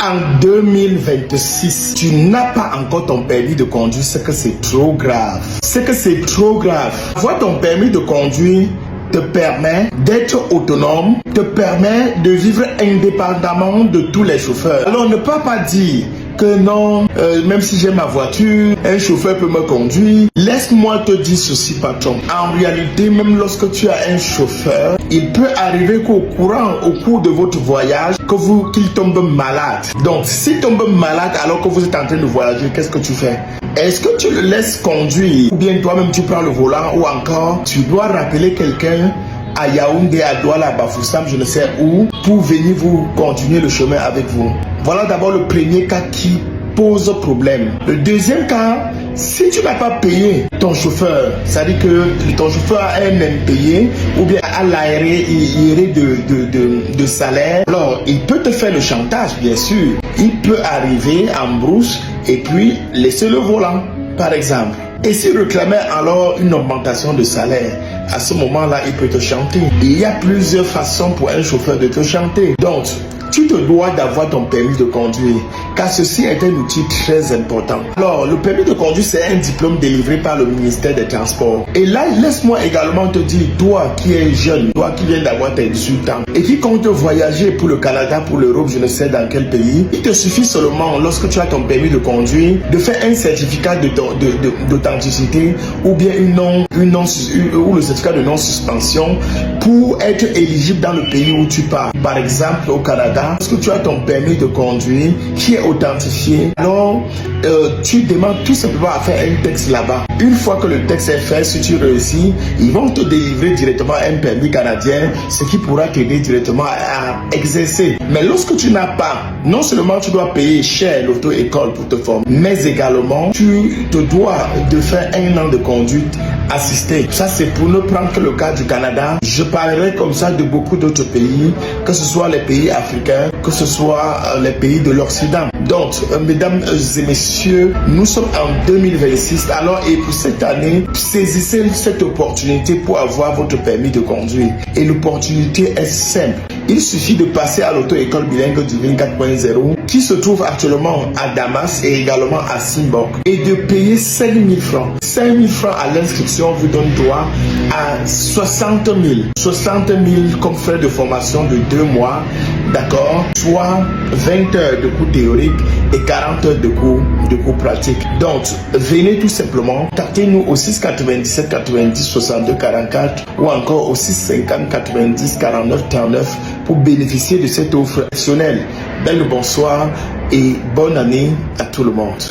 en 2026, tu n'as pas encore ton permis de conduire, c'est que c'est trop grave. C'est que c'est trop grave. Avoir ton permis de conduire te permet d'être autonome, te permet de vivre indépendamment de tous les chauffeurs. Alors ne peux pas dire que non, même si j'ai ma voiture, un chauffeur peut me conduire. Laisse-moi te dire ceci, patron. En réalité, même lorsque tu as un chauffeur, il peut arriver qu'au cours de votre voyage, qu'il tombe malade. Donc, s'il tombe malade alors que vous êtes en train de voyager, qu'est-ce que tu fais? Est-ce que tu le laisses conduire ou bien toi-même tu prends le volant ou encore tu dois rappeler quelqu'un à Yaoundé, à Douala, à Bafoussam, je ne sais où, pour venir vous continuer le chemin avec vous? Voilà d'abord le premier cas qui pose problème. Le deuxième cas, si tu n'as pas payé ton chauffeur, c'est-à-dire que ton chauffeur a un impayé ou bien à l'arrêt de salaire, alors il peut te faire le chantage, bien sûr. Il peut arriver en brousse et puis laisser le volant, par exemple. Et s'il réclamait alors une augmentation de salaire, à ce moment-là, il peut te chanter. Il y a plusieurs façons pour un chauffeur de te chanter. Donc, tu te dois d'avoir ton permis de conduire, car ceci est un outil très important. Alors, le permis de conduire, c'est un diplôme délivré par le ministère des Transports. Et là, laisse-moi également te dire, toi qui es jeune, toi qui viens d'avoir tes 18 ans, et qui compte voyager pour le Canada, pour l'Europe, je ne sais dans quel pays, il te suffit seulement, lorsque tu as ton permis de conduire, de faire un certificat d'authenticité, ou bien ou le certificat de non-suspension, pour être éligible dans le pays où tu pars. Par exemple, au Canada, lorsque tu as ton permis de conduire qui est authentifié, alors tu demandes tout simplement à faire un texte là-bas. Une fois que le texte est fait, si tu réussis, ils vont te délivrer directement un permis canadien, ce qui pourra t'aider directement à exercer. Mais lorsque tu n'as pas, non seulement tu dois payer cher l'auto-école pour te former, mais également tu te dois de faire un an de conduite assistée. Ça, c'est pour ne prendre que le cas du Canada. Je parlerai comme ça de beaucoup d'autres pays, que ce soit les pays africains, que ce soit les pays de l'Occident. Donc, mesdames et messieurs, nous sommes en 2026. Alors, et pour cette année, saisissez cette opportunité pour avoir votre permis de conduire. Et l'opportunité est simple. Il suffit de passer à l'auto-école bilingue Divine 4.0 qui se trouve actuellement à Damas et également à Simbok et de payer 5 000 francs. 5 000 francs à l'inscription vous donne droit à 60 000. 60 000 comme frais de formation de 2 mois, d'accord, soit 20 heures de cours théoriques et 40 heures de cours pratiques. Donc, venez tout simplement, contactez-nous au 697 90 62 44 ou encore au 650 90 49 39 pour bénéficier de cette offre exceptionnelle. Belle bonsoir et bonne année à tout le monde.